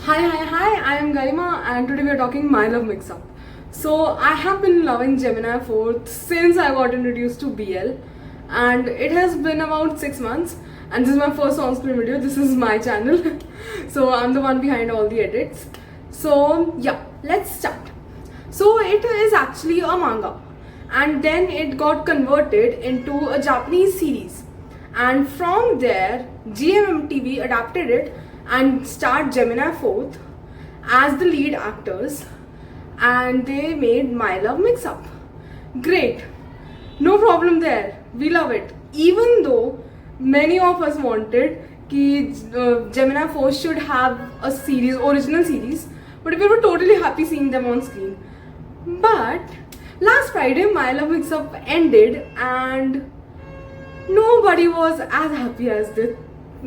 Hi, I am Garima and today we are talking My Love Mix-Up. So I have been loving Gemini 4th since I got introduced to BL, and it has been about 6 months, and this is my first on-screen video. This is my channel. So I'm the one behind all the edits. So yeah, let's start. So it is actually a manga, and then it got converted into a Japanese series, and from there GMMTV adapted it and starred Gemini 4th as the lead actors, and they made My Love Mix-Up. Great, no problem there, we love it. Even though many of us wanted कि Gemini 4th should have a series, original series, but we were totally happy seeing them on screen. But last Friday My Love Mix-Up ended and nobody was as happy as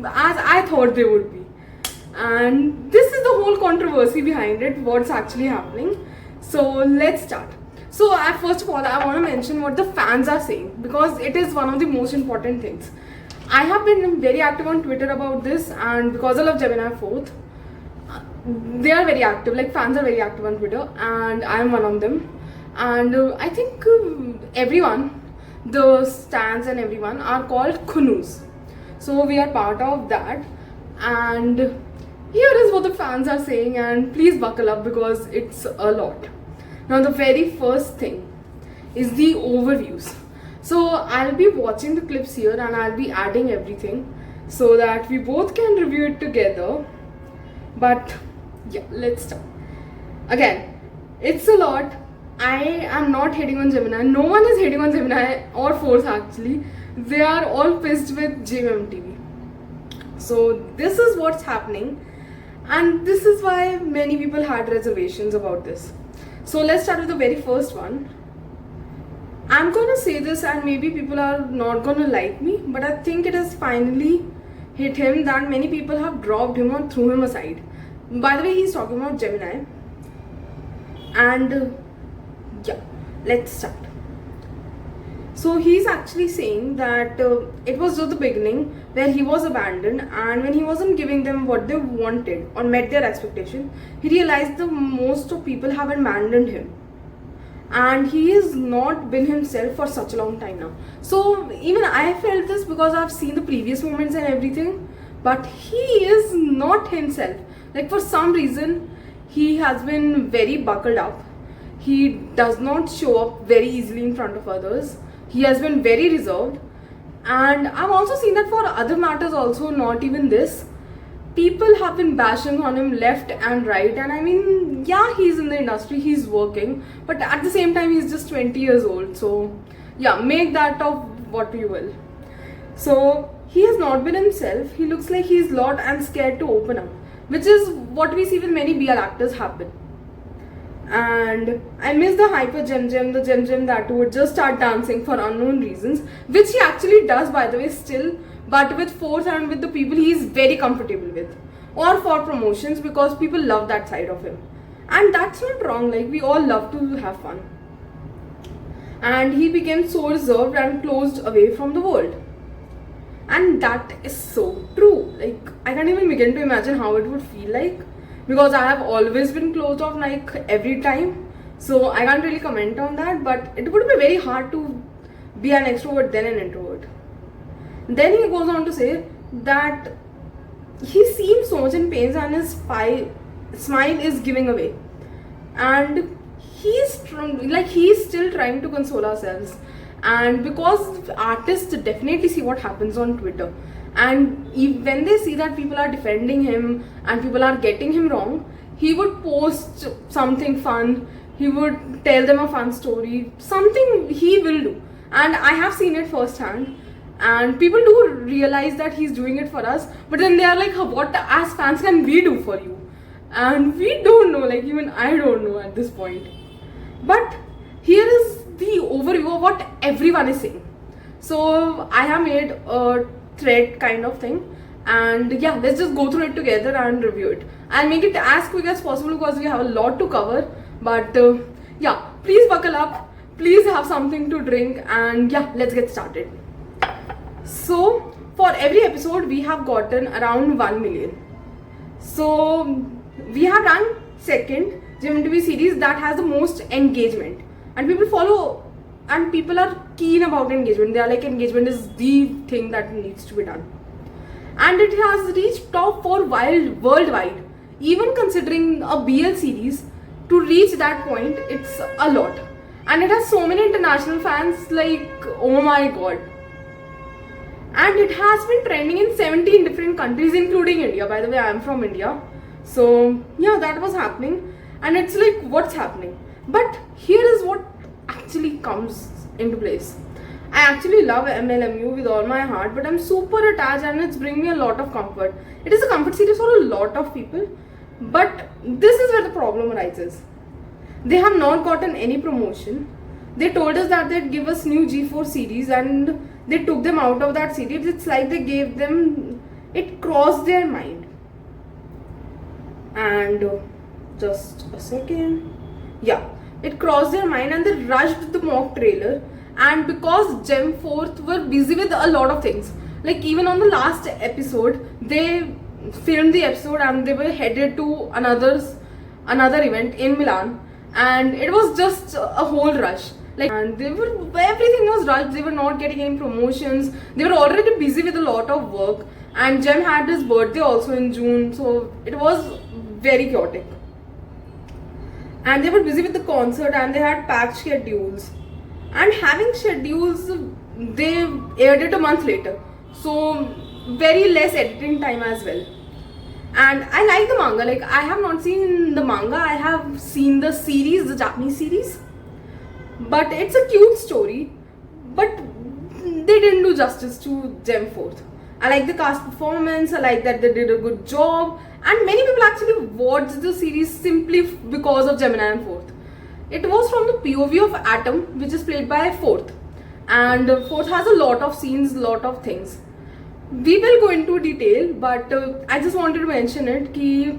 I thought they would be. And this is the whole controversy behind it, what's actually happening. So let's start. So first of all, I want to mention what the fans are saying, because it is one of the most important things. I have been very active on Twitter about this, and because I love Gemini 4th, they are very active, like fans are very active on Twitter, and I am one of them. And I think everyone, the stans and everyone, are called Khunus. So we are part of that, and here is what the fans are saying, and please buckle up because it's a lot. Now the very first thing is the overviews. So I'll be watching the clips here and I'll be adding everything so that we both can review it together. But yeah, let's start. Again, it's a lot. I am not hating on Gemini. No one is hating on Gemini or 4th actually. They are all pissed with GMMTV. So this is what's happening. And this is why many people had reservations about this. So let's start with the very first one. I'm gonna say this and maybe people are not gonna like me, but I think it has finally hit him that many people have dropped him or threw him aside. By the way, he's talking about Gemini. And yeah, let's start. So he's actually saying that it was just the beginning where he was abandoned, and when he wasn't giving them what they wanted or met their expectation, he realized that most of people have abandoned him, and he has not been himself for such a long time now. So even I felt this because I've seen the previous moments and everything, but he is not himself. Like for some reason he has been very buckled up. He does not show up very easily in front of others. He has been very reserved, and I've also seen that for other matters also, not even this. People have been bashing on him left and right, and I mean, yeah, he's in the industry, he's working, but at the same time he's just 20 years old, so yeah, make that of what you will. So he has not been himself. He looks like he's lost and scared to open up, which is what we see with many BL actors happen. And I miss the hyper the gem that would just start dancing for unknown reasons, which he actually does, by the way, still, but with 4th and with the people he's very comfortable with, or for promotions, because people love that side of him, and that's not wrong. Like, we all love to have fun. And he became so reserved and closed away from the world, and that is so true. Like, I can't even begin to imagine how it would feel like, because I have always been closed off like every time, so I can't really comment on that, but it would be very hard to be an extrovert then an introvert. Then he goes on to say that he seems so much in pain and his smile is giving away, and he's still trying to console ourselves. And because artists definitely see what happens on Twitter, and when they see that people are defending him and people are getting him wrong, he would post something fun, he would tell them a fun story, something he will do. And I have seen it firsthand, and people do realize that he's doing it for us, but then they are like, what as fans can we do for you? And we don't know, like even I don't know at this point. But here is the overview of what everyone is saying. So I have made a thread kind of thing, and yeah, let's just go through it together and review it. I'll make it as quick as possible because we have a lot to cover, but yeah, please buckle up, please have something to drink, and yeah, let's get started. So for every episode we have gotten around 1 million. So we have ranked second GMMTV series that has the most engagement, and people follow, and people are keen about engagement. They are like, engagement is the thing that needs to be done. And it has reached top 4 worldwide. Even considering a BL series, to reach that point, it's a lot. And it has so many international fans, like, oh my god. And it has been trending in 17 different countries, including India. By the way, I am from India. So yeah, that was happening. And it's like, what's happening? But here is what actually comes into place. I actually love MLMU with all my heart, but I'm super attached and it's bringing me a lot of comfort. It is a comfort series for a lot of people, but this is where the problem arises. They have not gotten any promotion. They told us that they'd give us new G4 series and they took them out of that series. It's like they gave them, it crossed their mind. And just a second. Yeah, it crossed their mind and they rushed the mock trailer. And because Gem 4th were busy with a lot of things, like even on the last episode, they filmed the episode and they were headed to another event in Milan, and it was just a whole rush. Like, and everything was rushed. They were not getting any promotions. They were already busy with a lot of work, and Gem had his birthday also in June, so it was very chaotic. And they were busy with the concert and they had packed schedules. And having schedules, they aired it a month later, so very less editing time as well. And I like the manga. Like, I have not seen the manga, I have seen the series, the Japanese series, but it's a cute story, but they didn't do justice to Gem 4th. I like the cast performance, I like that they did a good job, and many people actually watched the series simply because of Gemini and 4th. It was from the POV of Atom, which is played by 4th. And 4th has a lot of scenes, lot of things. We will go into detail, but I just wanted to mention it ki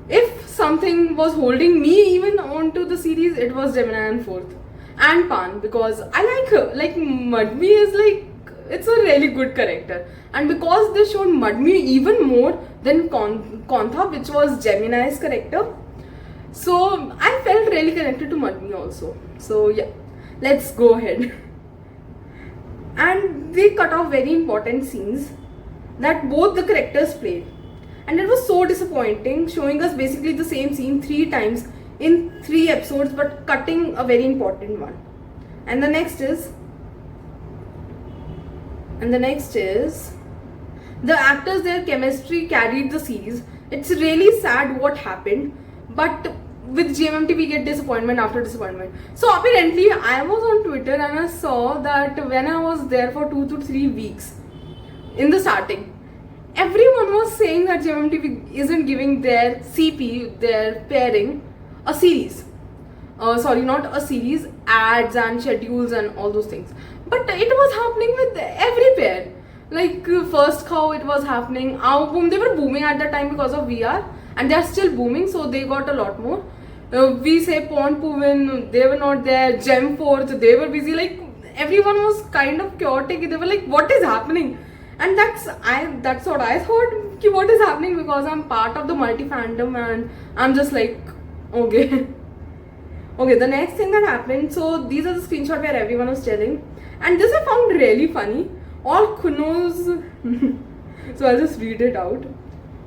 if something was holding me even onto the series, it was Gemini and 4th. And Pan, because I like her. Like, Madmi is like, it's a really good character. And because they showed Madmi even more than Kongthap, which was Gemini's character, so I felt really connected to Madmi also. So yeah, let's go ahead. And they cut off very important scenes that both the characters played. And it was so disappointing, showing us basically the same scene 3 times in 3 episodes, but cutting a very important one. And the next is the actors, their chemistry carried the series. It's really sad what happened, but with GMMTV we get disappointment after disappointment. So apparently I was on Twitter and I saw that when I was there for 2 to 3 weeks in the starting, everyone was saying that GMMTV isn't giving their CP, their pairing, a series. Sorry, not a series, ads and schedules and all those things. But it was happening with every pair. Like First Cow, it was happening. Boom, they were booming at that time because of VR, and they are still booming, so they got a lot more. We say Pon Puvin, they were not there. Gem 4th, they were busy. Like, everyone was kind of chaotic. They were like, what is happening? And that's what I thought, ki what is happening, because I'm part of the multi fandom and I'm just like, okay. Okay, the next thing that happened, so these are the screenshots where everyone was telling, and this I found really funny. All Kuno's so I'll just read it out.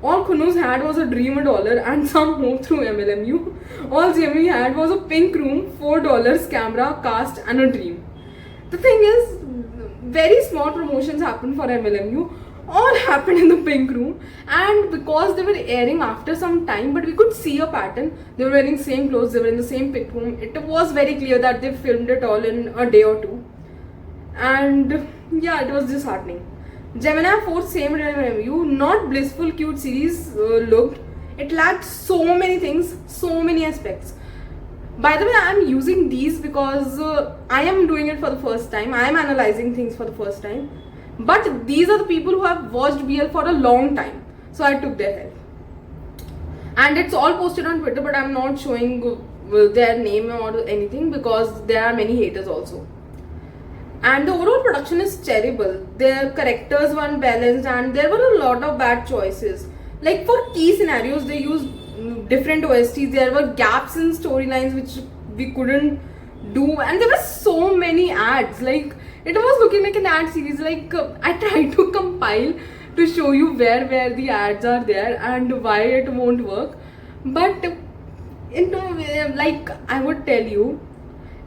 All Kuno's had was a dream, $1, and some hope through MLMU. All Jimmy had was a pink room, $4, camera, cast, and a dream. The thing is, very small promotions happened for MLMU. All happened in the pink room, and because they were airing after some time, but we could see a pattern. They were wearing same clothes, they were in the same pink room. It was very clear that they filmed it all in a day or two. And yeah, it was disheartening. Gemini 4th, same MLMU, not blissful cute series looked. It lacked so many things, so many aspects. By the way, I am using these because I am doing it for the first time. I am analyzing things for the first time. But these are the people who have watched BL for a long time. So I took their help. And it's all posted on Twitter, but I'm not showing their name or anything because there are many haters also. And the overall production is terrible. Their characters weren't balanced and there were a lot of bad choices. Like for key scenarios, they used different OSTs. There were gaps in storylines which we couldn't do, and there were so many ads. Like, it was looking like an ad series. Like, I tried to compile to show you where the ads are there and why it won't work. But like, I would tell you,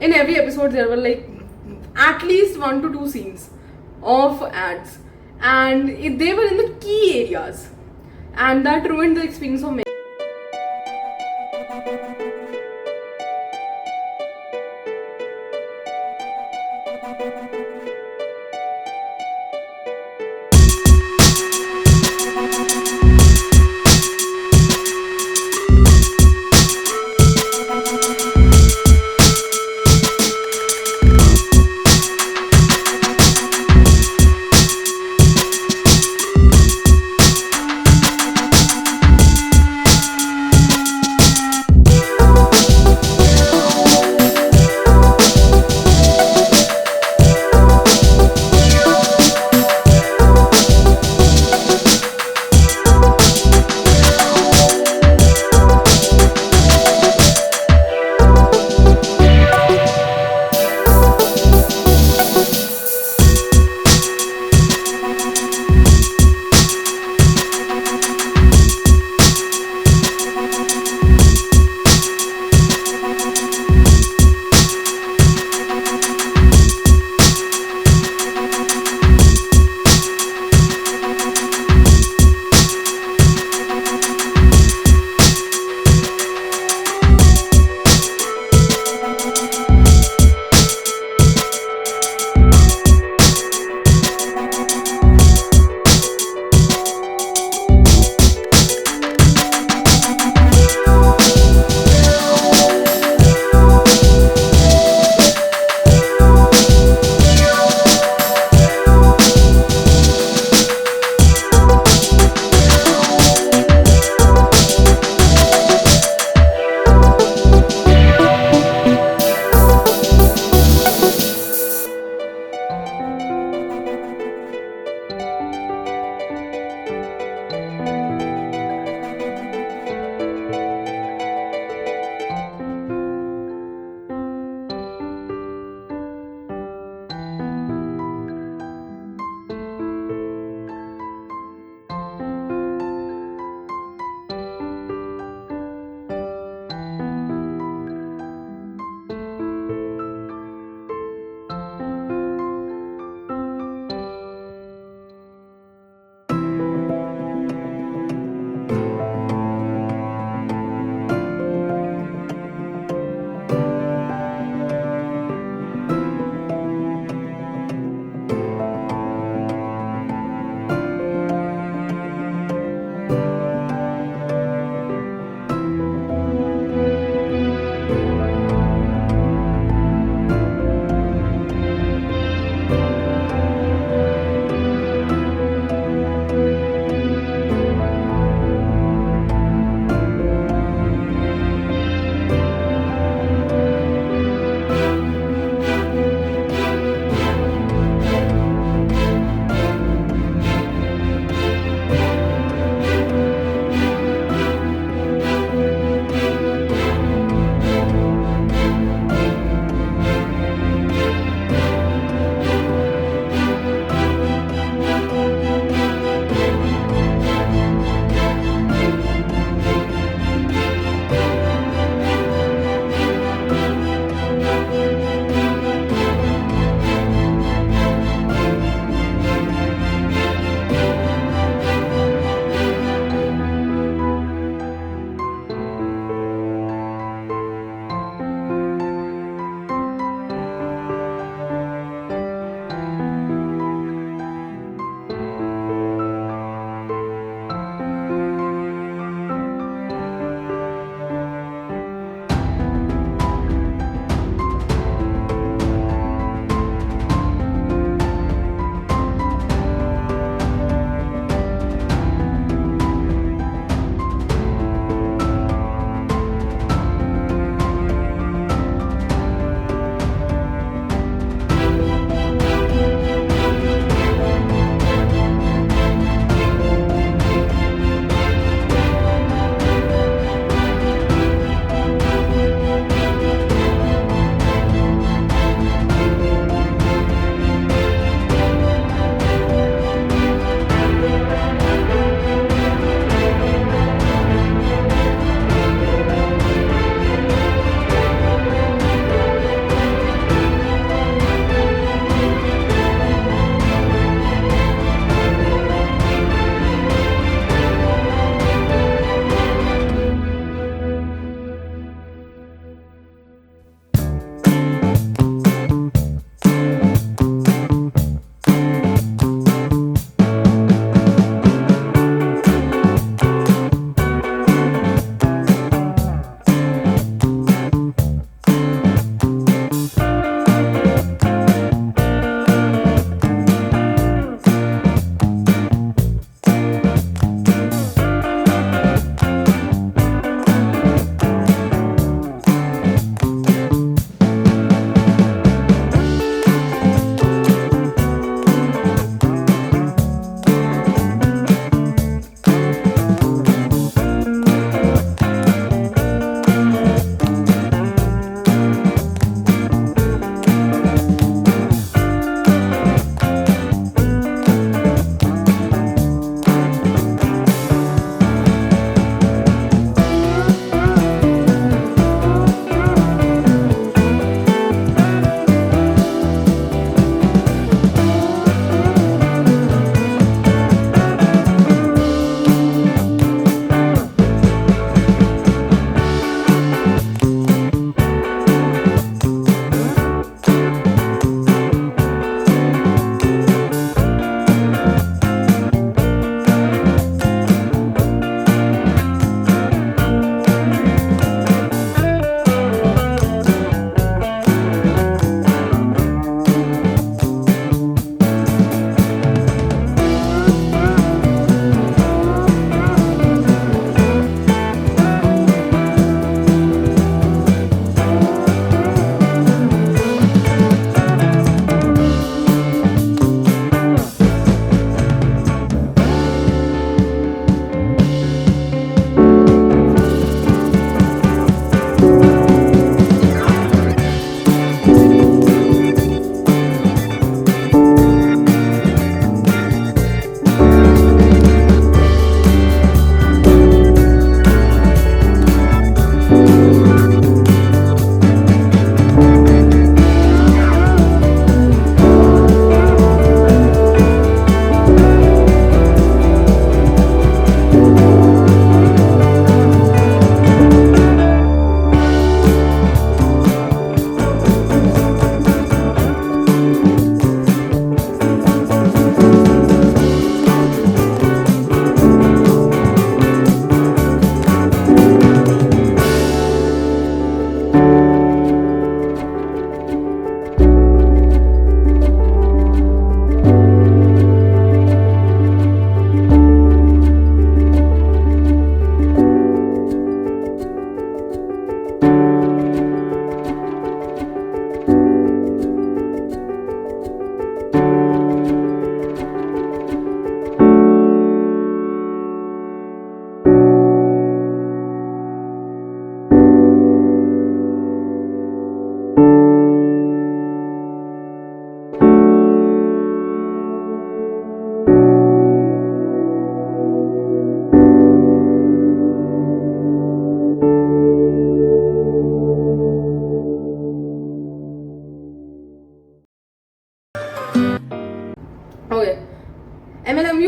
in every episode there were like at least 1 to 2 scenes of ads, and they were in the key areas, and that ruined the experience for me.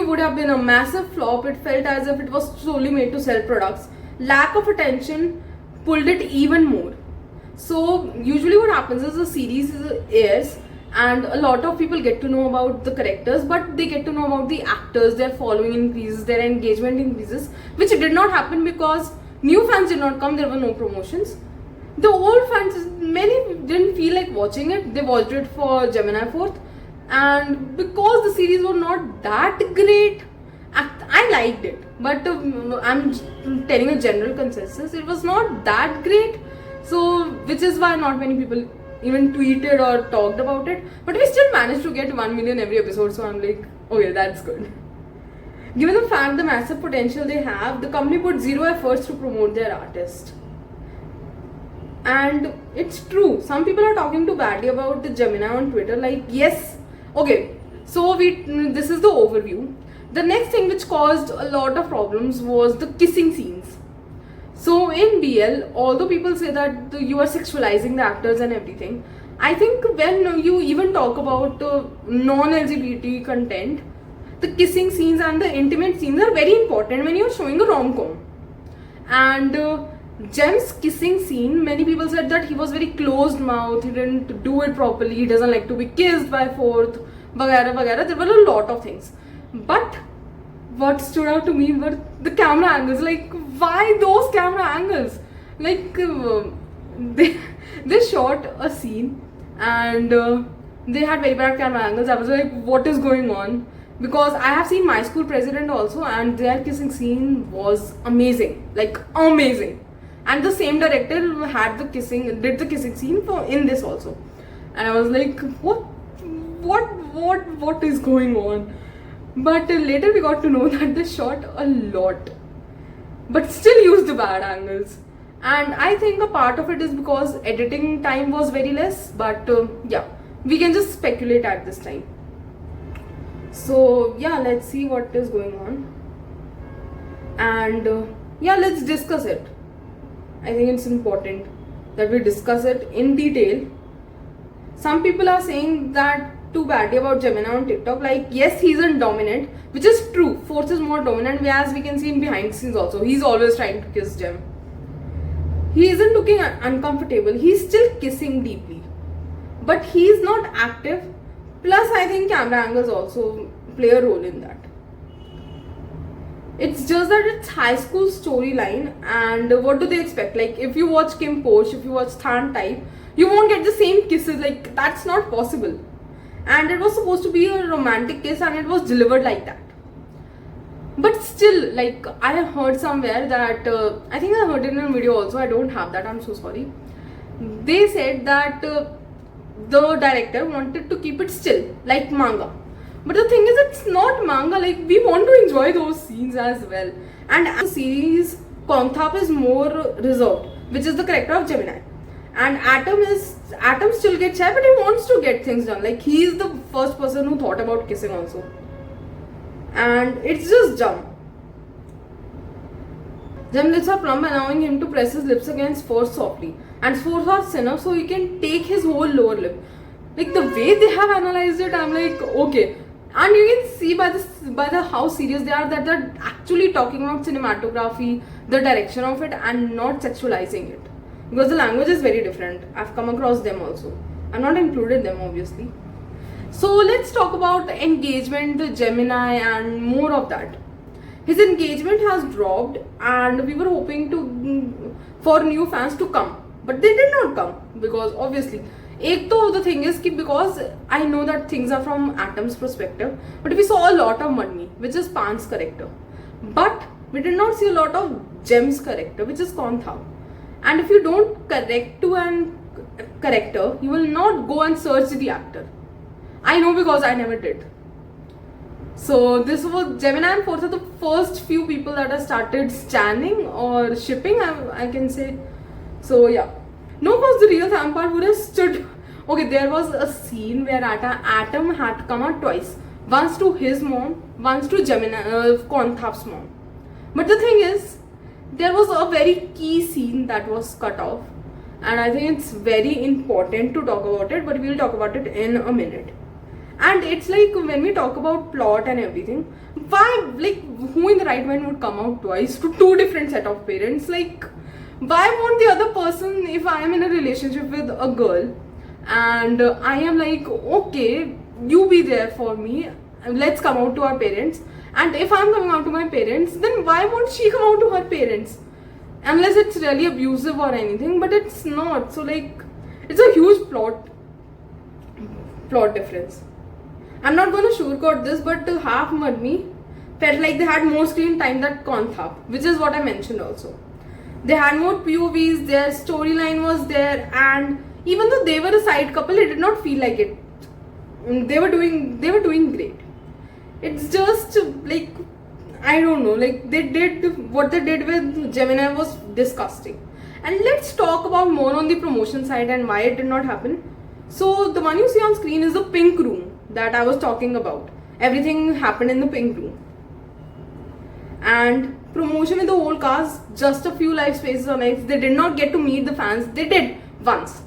would have been a massive flop. It felt as if it was solely made to sell products. Lack of attention pulled it even more. So usually what happens is the series airs and a lot of people get to know about the characters, but they get to know about the actors, their following increases, their engagement increases, which did not happen because new fans did not come, there were no promotions. The old fans, many didn't feel like watching it. They watched it for Gemini 4th, and because the series was not that great, I liked it, but I'm telling a general consensus, it was not that great. So which is why not many people even tweeted or talked about it, but we still managed to get 1 million every episode, so I'm like, oh yeah, that's good. Given the fact the massive potential they have, the company put zero efforts to promote their artist. And it's true, some people are talking too badly about the Gemini on Twitter, like, yes, okay, so this is the overview. The next thing which caused a lot of problems was the kissing scenes. So in BL, although people say that you are sexualizing the actors and everything, I think when you even talk about non-LGBT content, the kissing scenes and the intimate scenes are very important when you're showing a rom-com. And Jem's kissing scene, many people said that he was very closed mouth, he didn't do it properly, he doesn't like to be kissed by fourth, vagara vagara. There were a lot of things. But what stood out to me were the camera angles. Like, why those camera angles? Like, they shot a scene and they had very bad camera angles. I was like, what is going on? Because I have seen My School President also, and their kissing scene was amazing, like amazing. And the same director did the kissing scene in this also. And I was like, what is going on? But later we got to know that they shot a lot, but still used the bad angles. And I think a part of it is because editing time was very less, but yeah, we can just speculate at this time. So yeah, let's see what is going on. And yeah, let's discuss it. I think it's important that we discuss it in detail. Some people are saying that too badly about Gemini on TikTok, like, yes, he's a dominant, which is true. Force is more dominant, as we can see in behind the scenes also. He's always trying to kiss Gem. He isn't looking uncomfortable, he's still kissing deeply, but he's not active. Plus, I think camera angles also play a role in that. It's just that it's high school storyline, and what do they expect? Like, if you watch Kim Posh, if you watch Than Type, you won't get the same kisses. Like, that's not possible. And it was supposed to be a romantic kiss, and it was delivered like that. But still, like, I heard somewhere that I think I heard it in a video also. I don't have that, I'm so sorry. They said that the director wanted to keep it still, like manga. But the thing is, it's not manga. Like, we want to enjoy those scenes as well. And as a series, Kongthap is more reserved, which is the character of Gemini. And Atom still gets shy, but he wants to get things done. Like, he is the first person who thought about kissing also. And it's just dumb. Jem lifts up Plum, allowing him to press his lips against Force softly. And Force are thinner, so he can take his whole lower lip. Like, the way they have analyzed it, I'm like, okay. And you can see by the how serious they are, that they're actually talking about cinematography, the direction of it, and not sexualizing it. Because the language is very different. I've come across them also. I've not included them, obviously. So let's talk about engagement, the Gemini, and more of that. His engagement has dropped, and we were hoping for new fans to come, but they did not come, because obviously, the thing is because I know that things are from Atom's perspective, but we saw a lot of money, which is Pan's character, but we did not see a lot of Gem's character, which is Kongthap. And if you don't correct to an character, you will not go and search the actor. I know, because I never did. So this was Gemini and Force are the first few people that I started standing or shipping, I can say. So yeah. No, was the real Thampar would have stood. Okay, there was a scene where Atom had to come out twice. Once to his mom, once to Kongthap's mom. But the thing is, there was a very key scene that was cut off. And I think it's very important to talk about it, but we'll talk about it in a minute. And it's like when we talk about plot and everything, why, like, who in the right mind would come out twice to two different set of parents? Like, why won't the other person, if I am in a relationship with a girl and I am like, okay, you be there for me, let's come out to our parents, and if I'm coming out to my parents, then why won't she come out to her parents? Unless it's really abusive or anything, but it's not. So like, it's a huge plot difference. I'm not going to sugarcoat this, but half Madmi felt like they had more screen time than Kongthap, which is what I mentioned also. They had more POVs, their storyline was there, and even though they were a side couple, it did not feel like it. They were doing great. It's just like, I don't know, like what they did with Gemini was disgusting. And let's talk about more on the promotion side and why it did not happen. So the one you see on screen is the pink room that I was talking about. Everything happened in the pink room. And promotion with the whole cast, just a few live spaces on X. They did not get to meet the fans. They did once.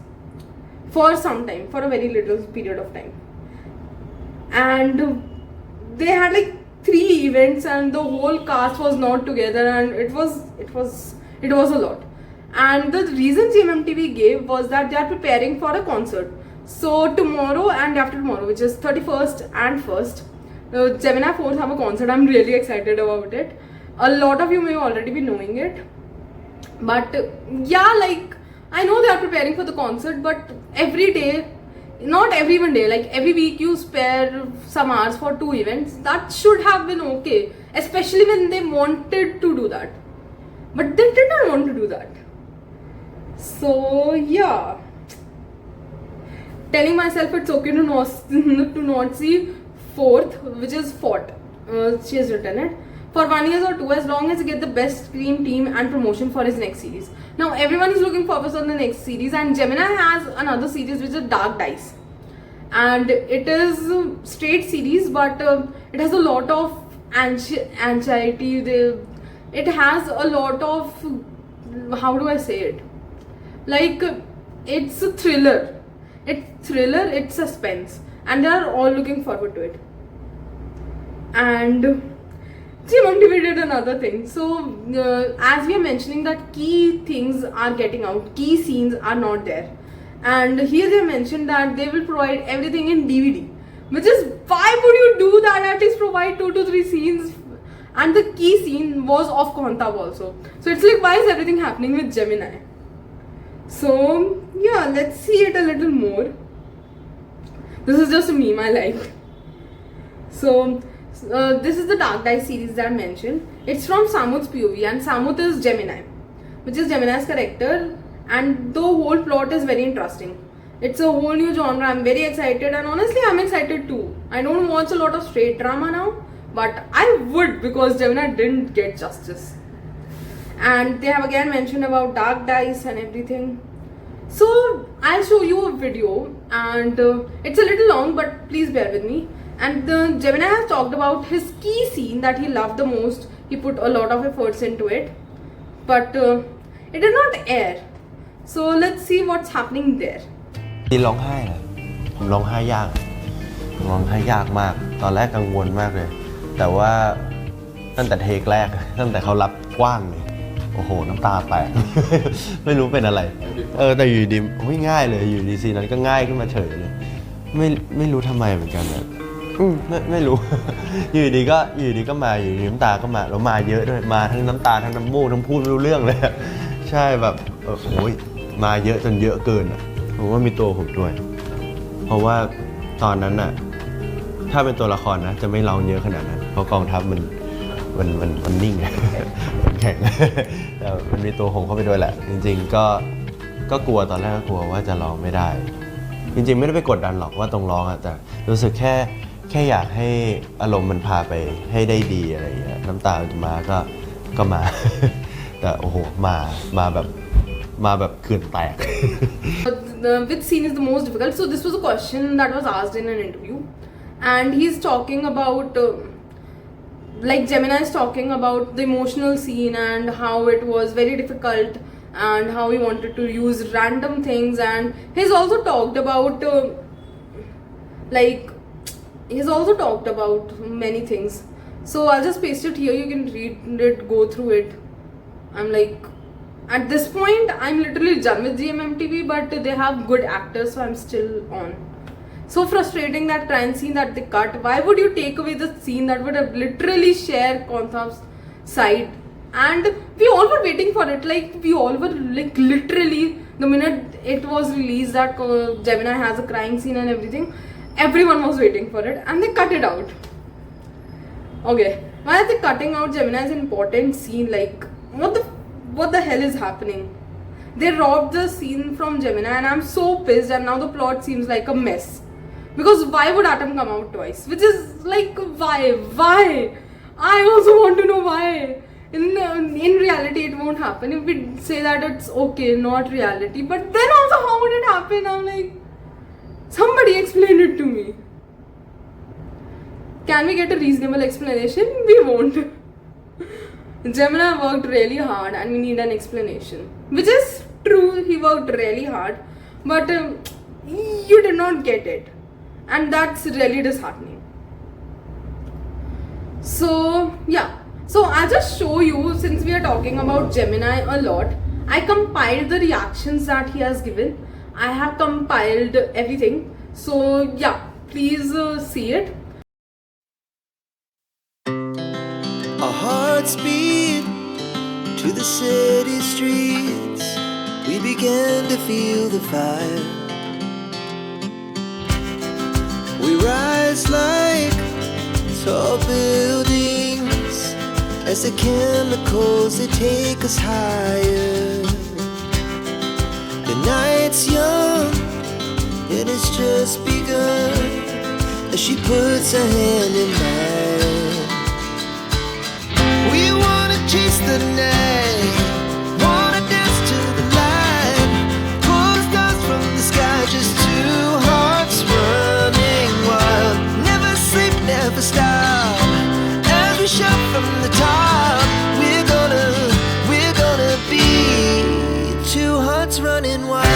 For some time, for a very little period of time. And they had like 3 events and the whole cast was not together, and it was a lot. And the reason GMMTV gave was that they are preparing for a concert. So tomorrow and after tomorrow, which is 31st and 1st, Gemini Force have a concert. I'm really excited about it. A lot of you may already be knowing it, but yeah, like, I know they are preparing for the concert, but every day, not every one day, like every week you spare some hours for 2 events. That should have been okay, especially when they wanted to do that, but they did not want to do that. So yeah, telling myself it's okay to not see 4th, which is fought. She has written it. For 1 year or 2, as long as he get the best screen team and promotion for his next series. Now everyone is looking forward to the next series, and Gemini has another series which is Dark Dice, and it is straight series, but it has a lot of anxiety. It has a lot of, how do I say it? Like, it's a thriller. It's suspense, and they are all looking forward to it. And GMMTV did another thing. So as we are mentioning that key things are getting out, key scenes are not there, and here they mentioned that they will provide everything in DVD, which is, why would you do that? At least provide 2 to 3 scenes. And the key scene was of Kongthap also. So it's like, why is everything happening with Gemini? So yeah, let's see it a little more. This is just a meme I like. So this is the Dark Dice series that I mentioned. It's from Samut's POV, and Samut is Gemini, which is Gemini's character, and the whole plot is very interesting. It's a whole new genre. I'm very excited, and honestly I'm excited too. I don't watch a lot of straight drama now, but I would, because Gemini didn't get justice. And they have again mentioned about Dark Dice and everything. So I'll show you a video, and it's a little long, but please bear with me. And Gemini has talked about his key scene that he loved the most. He put a lot of efforts into it, but it did not air. So let's see what's happening there. ร้องไห้เลยผมร้องไห้ยากมากตอนแรกกังวลมากเลยแต่ว่าตั้งแต่เทคแรกตั้งแต่เขารับกว้างเลยโอ้โหน้ำตาแตก ไม่รู้เป็นอะไรแต่อยู่ดีง่ายเลยอยู่ดีซีนั้นก็ง่ายขึ้นมาเฉยเลยไม่รู้ทำไมเหมือนกันนะไม่รู้ อยู่ดีก็มาอยู่ดีน้ำตาก็มาแล้วมาเยอะด้วยมาทั้งน้ำตาทั้งน้ำมูกทั้งพูดไม่รู้เรื่องเลยใช่แบบโอ้ยมาเยอะจนเยอะเกินผมว่ามีตัวผมด้วยเพราะว่าตอนนั้นน่ะถ้าเป็นตัวละครนะจะไม่ร้องเยอะขนาดนั้นเพราะกองทัพมันนิ่ง มันแข็ง แต่มันมีตัวผมเข้าไปด้วยแหละจริงๆก็กลัวตอนแรกก็กลัวว่าจะร้องไม่ได้จริงๆไม่ได้ไปกดดันหรอกว่าต้องร้องแต่รู้สึกแค่อยากให้อารมณ์มันพาไปให้ได้ดีอะไรอย่างเงี้ยน้ำตาจะมาก็มา แต่โอ้โหมาแบบเขื่อนแตก Which scene is the most difficult? So this was a question that was asked in an interview, and he's talking about like Gemini is talking about the emotional scene and how it was very difficult and how he wanted to use random things, and he's also talked about like he's also talked about many things. So I'll just paste it here. You can read it, go through it. I'm like, at this point, I'm literally done with GMMTV, but they have good actors, so I'm still on. So frustrating, that crime scene that they cut. Why would you take away the scene that would have literally shared Kongthap's side? And we all were waiting for it. Like, we all were like literally, the minute it was released that Gemini has a crime scene and everything, everyone was waiting for it, and they cut it out. Okay, why are they cutting out Gemini's important scene? Like, what the hell is happening? They robbed the scene from Gemini, and I'm so pissed, and now the plot seems like a mess. Because why would Atom come out twice? Which is like, why? I also want to know why. In reality, it won't happen. If we say that it's okay, not reality. But then also, how would it happen? I'm like, somebody explain it to me. Can we get a reasonable explanation? We won't. Gemini worked really hard and we need an explanation. Which is true, he worked really hard. But you did not get it. And that's really disheartening. So, yeah. So, I'll just show you, since we are talking about Gemini a lot, I compiled the reactions that he has given. I have compiled everything. So, yeah, please see it. Our hearts beat to the city streets. We began to feel the fire. We rise like tall buildings as the chemicals, they take us higher. The night's young and it's just begun as she puts her hand in mine. We wanna chase the night, wanna dance to the light, pull the stars from the sky, just two hearts running wild. Never sleep, never stop, as we shout from the top. We're gonna be two hearts running wild.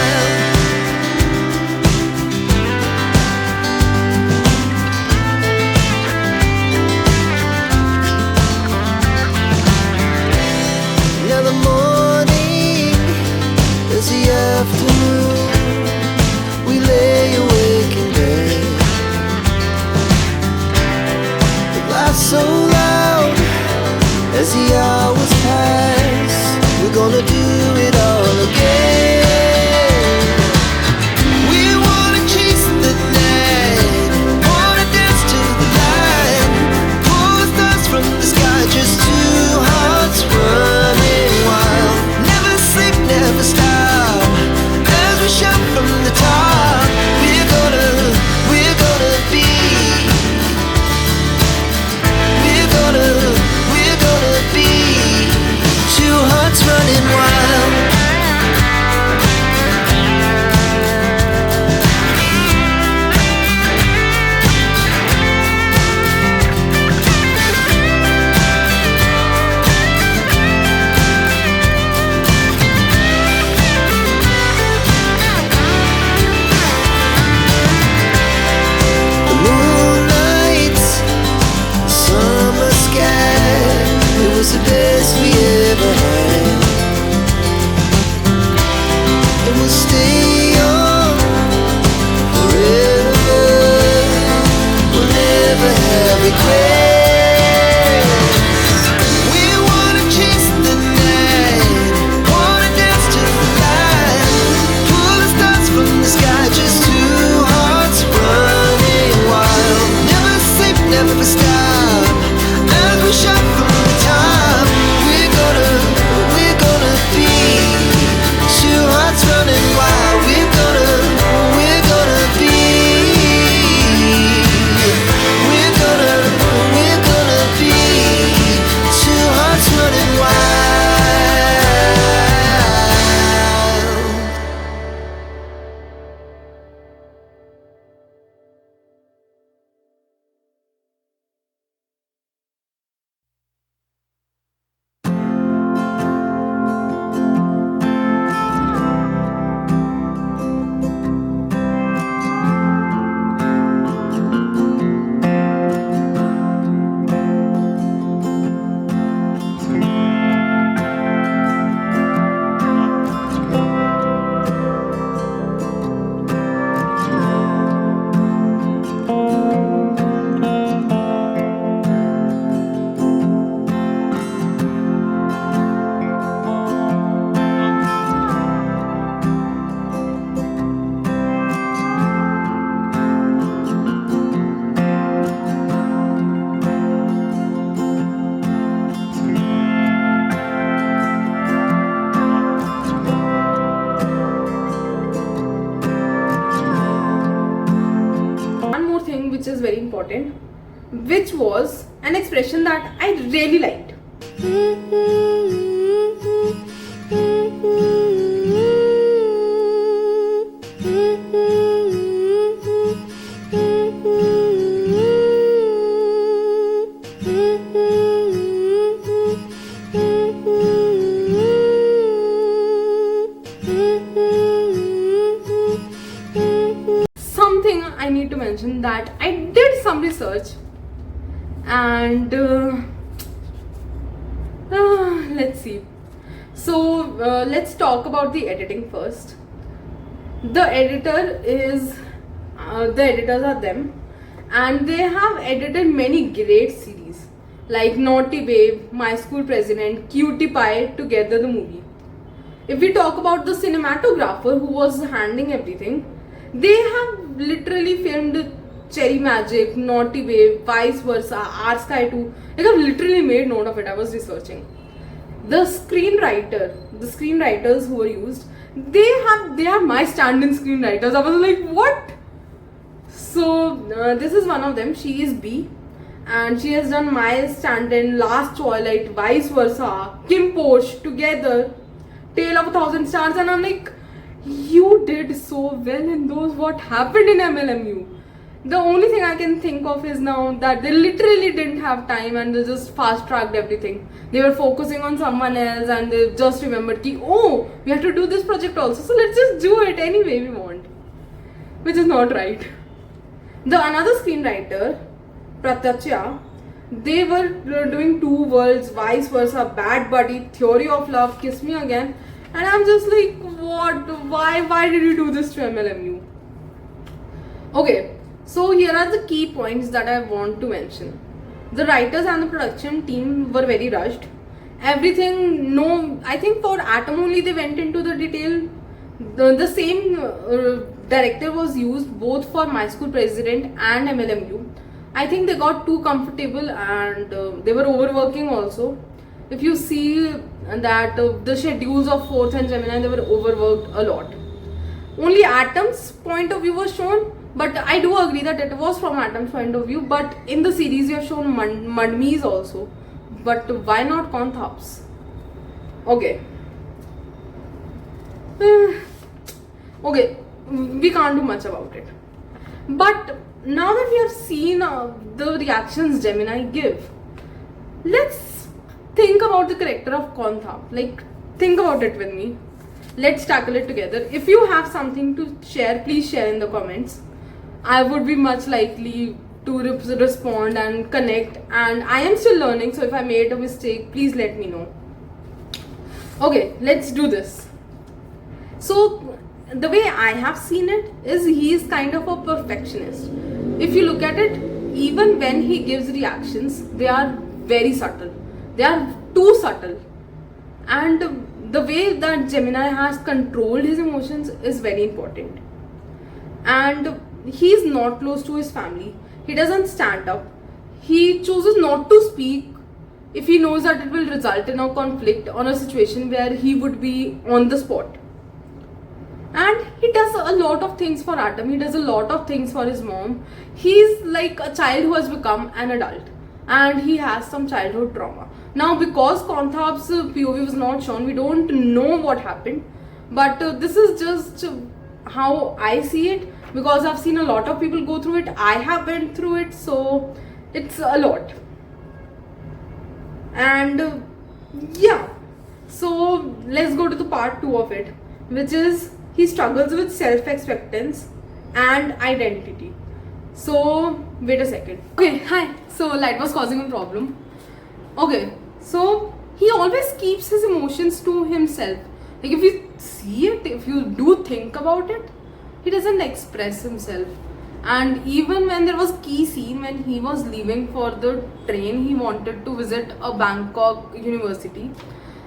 very important, which was an expression that I really liked. Something I need to mention that I did some research and let's see. So let's talk about the editing first. The editors are them, and they have edited many great series like Naughty Babe, My School President, Cutie Pie, Together the movie. If we talk about the cinematographer who was handling everything, they have literally filmed Cherry Magic, Naughty Babe, vice versa, R Sky 2. Like, I've literally made note of it. I was researching. The screenwriters who were used, they are my stand-in screenwriters. I was like, what? So this is one of them. She is B, and she has done my stand-in, Last Twilight, vice versa, Kim Posh, Together, Tale of a Thousand Stars, and I'm like, you did so well in those. What happened in MLMU? The only thing I can think of is now that they literally didn't have time and they just fast tracked everything. They were focusing on someone else and they just remembered ki, oh, we have to do this project also, so let's just do it anyway we want, which is not right. The another screenwriter, Pratyachya, they were doing Two Worlds, vice versa, Bad Buddy, Theory of Love, Kiss Me Again, and I'm just like, what? Why did you do this to MLMU? Okay. So here are the key points that I want to mention. The writers and the production team were very rushed. Everything, I think for Atom only they went into the detail. The same director was used both for My School President and MLMU. I think they got too comfortable and they were overworking also. If you see that the schedules of 4th and Gemini, they were overworked a lot. Only Atom's point of view was shown. But I do agree that it was from Atom's point of view. But in the series, you have shown Mudme's also. But why not Kongthap's? Okay. Okay, we can't do much about it. But now that we have seen the reactions Gemini give, let's think about the character of Kongthap. Like, think about it with me. Let's tackle it together. If you have something to share, please share in the comments. I would be much likely to respond and connect, and I am still learning, so if I made a mistake, please let me know. Okay, let's do this. So the way I have seen it is he is kind of a perfectionist. If you look at it, even when he gives reactions, they are very subtle. They are too subtle, and the way that Gemini has controlled his emotions is very important. And he is not close to his family. He doesn't stand up. He chooses not to speak if he knows that it will result in a conflict on a situation where he would be on the spot. And he does a lot of things for Atom. He does a lot of things for his mom. He's like a child who has become an adult, and he has some childhood trauma. Now, because Kongthap's POV was not shown, we don't know what happened. But this is just how I see it, because I've seen a lot of people go through it. I have went through it, so it's a lot. And yeah, so let's go to the part 2 of it, which is he struggles with self-acceptance and identity. So wait a second. Okay, hi. So light was causing a problem. Okay, so he always keeps his emotions to himself. Like, if you see it, if you do think about it, he doesn't express himself. And even when there was key scene when he was leaving for the train, he wanted to visit a Bangkok university,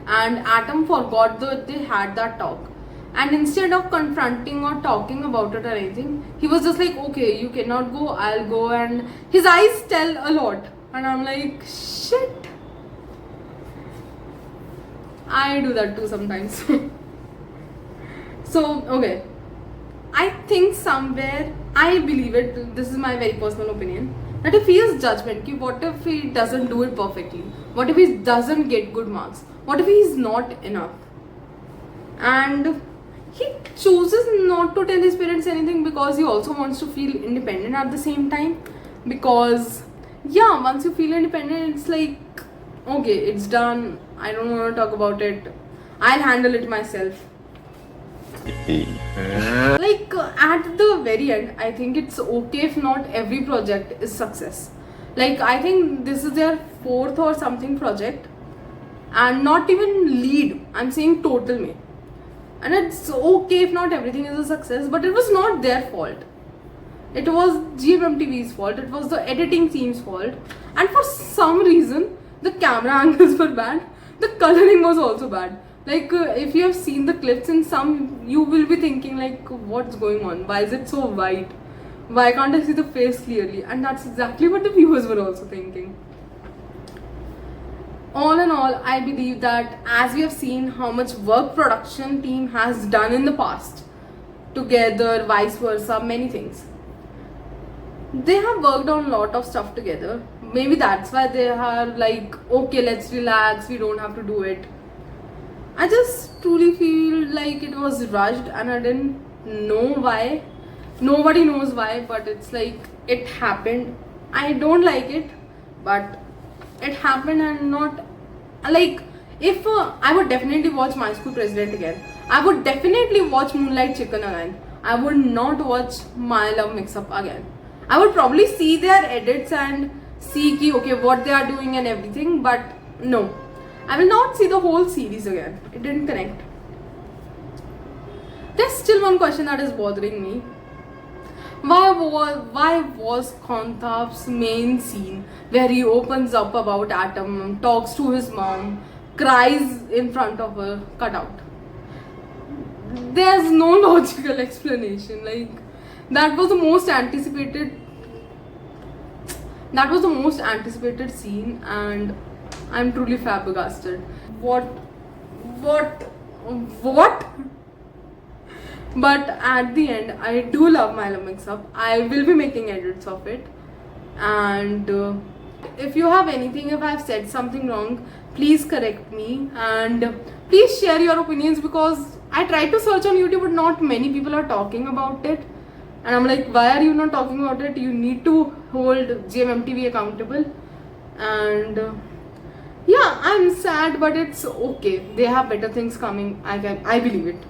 and Atom forgot that they had that talk. And instead of confronting or talking about it or anything, he was just like, okay, you cannot go, I'll go. And his eyes tell a lot, and I'm like, shit, I do that too sometimes. So okay, I think somewhere, I believe it, this is my very personal opinion, that if he is judgment, ki what if he doesn't do it perfectly? What if he doesn't get good marks? What if he is not enough? And he chooses not to tell his parents anything because he also wants to feel independent at the same time. Because, yeah, once you feel independent, it's like, okay, it's done. I don't want to talk about it. I'll handle it myself. Like at the very end, I think it's okay if not every project is success. Like I think this is their 4th or something project, and not even lead, I'm saying total mein. And it's okay if not everything is a success, but it was not their fault. It was GMMTV's fault, it was the editing team's fault, and for some reason the camera angles were bad, the coloring was also bad. Like if you have seen the clips in some, you will be thinking like, what's going on? Why is it so white? Why can't I see the face clearly? And that's exactly what the viewers were also thinking. All in all, I believe that as we have seen how much work production team has done in the past, together, vice versa, many things. They have worked on a lot of stuff together. Maybe that's why they are like, okay, let's relax, we don't have to do it. I just truly feel like it was rushed and I didn't know why. Nobody knows why, but it's like it happened. I don't like it, but it happened. And not like, if I would definitely watch My School President again. I would definitely watch Moonlight Chicken again. I would not watch My Love Mix-Up again. I would probably see their edits and see ki, okay, what they are doing and everything, but no. I will not see the whole series again. It didn't connect. There's still one question that is bothering me. Why was Kongthap's main scene where he opens up about Atom, talks to his mom, cries in front of her, cut out? There's no logical explanation. Like, that was the most anticipated scene, and I'm truly flabbergasted. What? But at the end, I do love My Love Mix-Up. I will be making edits of it. And if you have anything, if I've said something wrong, please correct me. And please share your opinions, because I tried to search on YouTube, but not many people are talking about it. And I'm like, why are you not talking about it? You need to hold GMMTV accountable. And yeah, I'm sad, but it's okay. They have better things coming. I believe it.